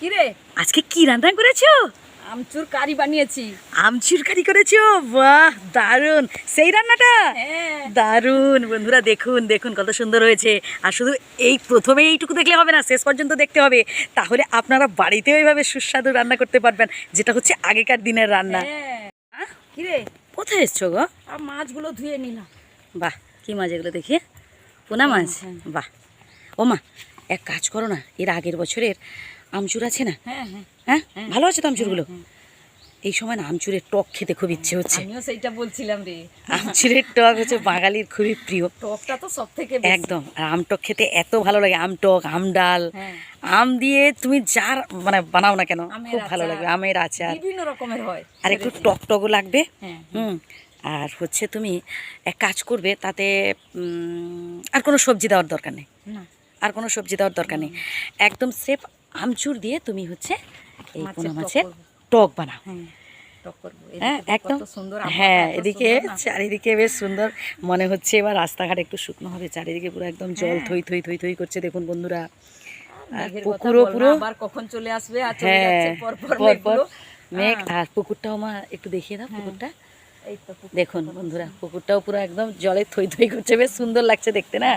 কিরে আজকে কি রান্না করেছো? আমচুর কারি বানিয়েছি। আমচুর কারি করেছো? বাহ, দারুণ! সেই রান্নাটা হ্যাঁ দারুণ। বন্ধুরা দেখুন দেখুন কত সুন্দর হয়েছে। আর শুধু এই প্রথমে এইটুকু দেখলে হবে না, শেষ পর্যন্ত দেখতে হবে, তাহলে আপনারা বাড়িতেও এইভাবে সুস্বাদু রান্না করতে পারবেন, যেটা হচ্ছে আগেকার দিনের রান্না। হ্যাঁ কিরে কোথায় এসছো গো? আর মাছগুলো ধুয়ে নিলাম। বাহ, কি মাছ এগুলো দেখি? পোনা মাছ। বাহ। ও মা, এক কাজ করো না, এর আগের বছরের আমচুর আছে না? হ্যাঁ হ্যাঁ হ্যাঁ, ভালো আছে তো আমচুরগুলো? এই সময় না আমচুরের টক খেতে খুব ইচ্ছে হচ্ছে। আমিও সেইটা বলছিলাম রে। আমচুরের টক হচ্ছে বাঙালির খুবই প্রিয়। টকটা তো সব থেকে একদম। আর আম টক খেতে এত ভালো লাগে, আম টক, আম ডাল, আম দিয়ে তুমি যার মানে বানাও না কেন খুব ভালো লাগবে। আমের আচার বিভিন্ন রকমের হয়, আর একটু টক টকও লাগবে। হ্যাঁ আর হচ্ছে তুমি এক কাজ করবে, তাতে আর কোনো সবজি দেওয়ার দরকার নেই, না আর কোনো সবজি দেওয়ার দরকার নেই, একদম স্রেফ আমচুর দিয়ে তুমি হচ্ছে এই পোনা মাছের টক বানাও। হ্যাঁ একদম সুন্দর। হ্যাঁ, এদিকে চারিদিকে বেশ সুন্দর মনে হচ্ছে। এবার রাস্তাঘাট একটু শুকনো হবে, চারিদিকে পুরো একদম জল থই থই থই থই করছে দেখুন বন্ধুরা। আর পুকুরও পুরো আবার কখন চলে আসবে, আর চলে হ্যাঁ যাচ্ছে পরপর মেঘ। আর পুকুরটাও মা একটু দেখিয়ে দাও পুকুরটা। দেখুন বন্ধুরা, পুকুরটাও পুরো একদম জলে থই থই করছে, বেশ সুন্দর লাগছে দেখতে না।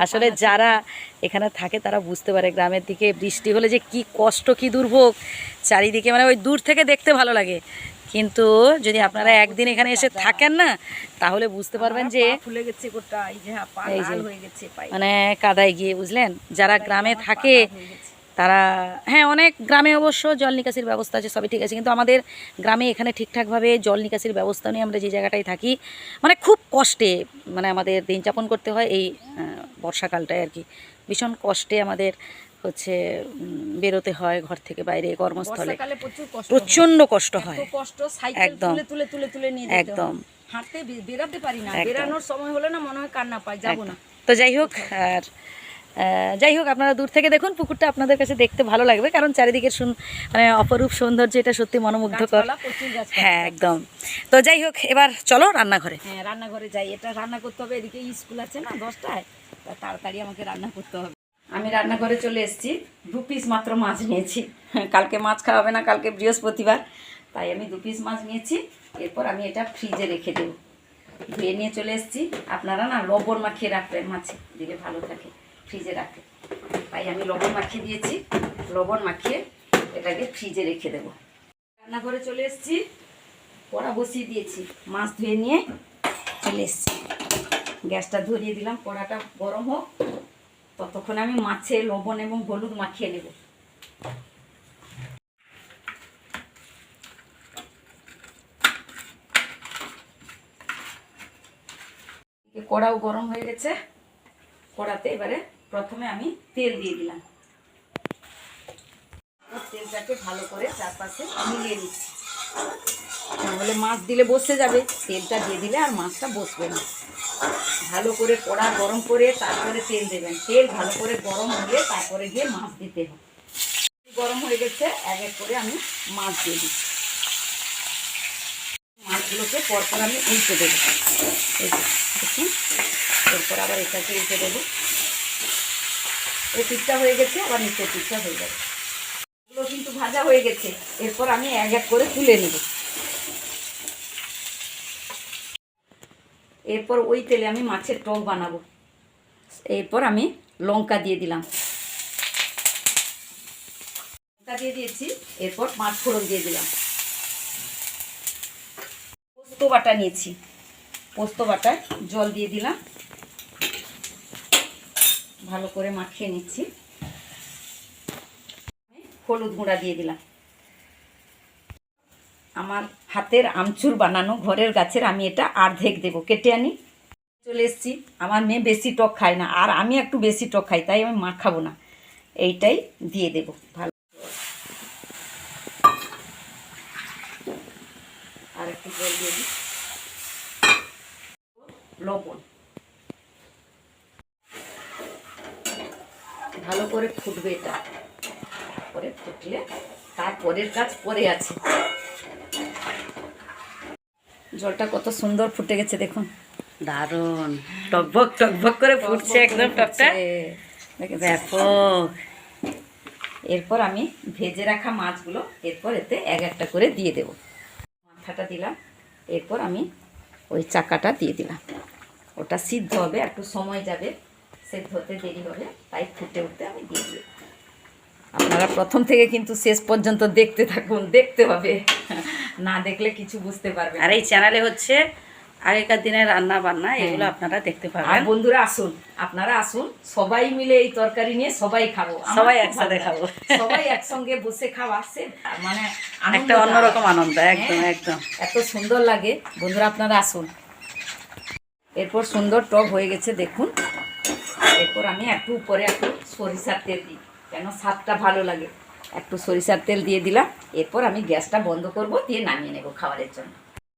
আসলে যারা এখানে থাকে তারা বুঝতে পারে গ্রামের দিকে বৃষ্টি হলে যে কি কষ্ট, কি দুর্ভোগ চারিদিকে, মানে ওই দূর থেকে দেখতে ভালো লাগে, কিন্তু যদি আপনারা একদিন এখানে এসে থাকেন না তাহলে বুঝতে পারবেন যে ফুলে গেছে গোটা, এই যে হয়ে গেছে মানে কাদায় গিয়ে, বুঝলেন? যারা গ্রামে থাকে তারা, হ্যাঁ অনেক গ্রামে অবশ্য জল নিকাশির ব্যবস্থা আছে, সবই ঠিক আছে, কিন্তু আমাদের গ্রামে এখানে ঠিকঠাকভাবে জল নিকাশির ব্যবস্থা নেই। আমরা যে জায়গাটায় থাকি মানে খুব কষ্টে মানে আমাদের দিন যাপন করতে হয় এই বর্ষাকালটায় আর কি। ভীষণ কষ্টে আমাদের হচ্ছে বেরোতে হয় ঘর থেকে বাইরে কর্মস্থলে, প্রচণ্ড কষ্ট হয়। একদম একদম হাঁটতে বেরাতে পারি না, বেরানোর সময় হলে না মনে হয় কান্না পাই, যাবো না। তো যাই হোক, আর যাই হোক, আপনারা দূর থেকে দেখুন, পুকুরটা আপনাদের কাছে দেখতে ভালো লাগবে, কারণ চারিদিকের মানে অপরূপ সৌন্দর্য, এটা সত্যি মনোমুগ্ধকর। হ্যাঁ একদম। তো যাই হোক, এবার চলো রান্নাঘরে। হ্যাঁ রান্নাঘরে যাই, এটা রান্না করতে হবে, এদিকে স্কুল আছে না 10টায়, তাড়াতাড়ি আমাকে রান্না করতে হবে। আমি রান্নাঘরে চলে এসেছি, 2 পিস মাত্র মাছ নিয়েছি। কালকে মাছ খাওয়াবে না, কালকে বৃহস্পতিবার, তাই আমি 2 পিস মাছ নিয়েছি। এরপর আমি এটা ফ্রিজে রেখে দেবো। ধুয়ে নিয়ে চলে এসেছি। আপনারা না লবণ মাখিয়ে রাখবেন, মাছে দিলে ভালো থাকে, ফ্রিজে রাখে, তাই আমি লবণ মাখিয়ে দিয়েছি। লবণ মাখিয়ে এটাকে ফ্রিজে রেখে দেবো। রান্নাঘরে চলে এসেছি, কড়া বসিয়ে দিয়েছি, মাছ ধুয়ে নিয়ে চলে এসেছি। গ্যাসটা ধরিয়ে দিলাম, কড়াটা গরম হোক, ততক্ষণে আমি মাছে লবণ এবং হলুদ মাখিয়ে নেব। কড়াও গরম হয়ে গেছে, কড়াতে এবারে প্রথমে আমি তেল দিয়ে দিলাম। তেলটাকে ভালো করে চারপাশে মিলিয়ে দিচ্ছি, নাহলে মাছ দিলে বসে যাবে। তেলটা দিয়ে দিলে আর মাছটা বসবে না। ভালো করে কড়া গরম করে তারপরে তেল দেবেন। তেল ভালো করে গরম হলে তারপরে গিয়ে মাছ দিতে হবে। গরম হয়ে গেছে, এক এক করে আমি মাছ দিয়ে দিচ্ছি। মাছগুলোকে পরপর আমি উল্টে দেবো, দেখুন। এরপর আবার এটাকে উল্টে দেবো। এই পিঠটা হয়ে গেছে, আবার নিচের পিঠটা হয়ে যাবে। এগুলো কিন্তু ভাজা হয়ে গেছে, এরপর আমি এক এক করে তুলে নেব। এরপর ওই তেলে আমি মাছের টক বানাবো। এরপর আমি লঙ্কা দিয়ে দিলাম, লঙ্কা দিয়ে দিয়েছি। এরপর 5 ফোড়ন দিয়ে দিলাম। পোস্ত বাটা নিয়েছি, পোস্ত বাটায় জল দিয়ে দিলাম, ভালো করে মাখিয়ে নিচ্ছি। হলুদ গুঁড়া দিয়ে দিলাম। আমার হাতের আমচুর বানানো, ঘরের গাছের, আমি এটা অর্ধেক দেবো, কেটে আনি। চলে এসেছি। আমার মেয়ে বেশি টক খায় না, আর আমি একটু বেশি টক খাই, তাই আমি মাখাবো না, এইটাই দিয়ে দেব। ভালো আর একটু জল দিয়ে দিই, লবণ। ভালো করে ফুটবে এটা, পরে ফুটলে তারপরের কাজ পরে আছে। জলটা কত সুন্দর ফুটে গেছে দেখুন, দারুণ টকবক টকবক করে ফুটছে একদম টকটা, ব্যাপক। এরপর আমি ভেজে রাখা মাছগুলো এরপর এতে এক একটা করে দিয়ে দেব। মাথাটা দিলাম, এরপর আমি ওই চাকাটা দিয়ে দিলাম। ওটা সিদ্ধ হবে, একটু সময় যাবে, সিদ্ধ হতে দেরি হবে, তাই ফুটে উঠতে আমি দিয়ে দিই। আপনারা প্রথম থেকে কিন্তু শেষ পর্যন্ত দেখতে থাকুন, দেখতে হবে, না দেখলে কিছু বুঝতে পারবে। আর এই চ্যানেলে হচ্ছে আগেকার দিনের রান্না বান্না, এগুলো আপনারা দেখতে আর পাবেন। বন্ধুরা আসুন, আপনারা আসুন, সবাই মিলে এই তরকারি নিয়ে সবাই খাবো, আমার সবাই খুব একসাথে ভালো খাবো। লাগে। সবাই একসঙ্গে বসে খাওয়া সে মানে আনন্দটা একটা অন্যরকম আনন্দ, হ্যাঁ, একদম একদম। এত সুন্দর লাগে। বন্ধুরা আপনারা আসুন। এরপর সুন্দর টক হয়ে গেছে দেখুন। এরপর আমি একটু উপরে একটু সরিষার তেল দিই, কেন স্বাদটা ভালো লাগে। একটু সরিষার তেল দিয়ে দিলাম। এরপর আমি গ্যাসটা বন্ধ করব, দিয়ে নামিয়ে নেব খাবারের জন্য।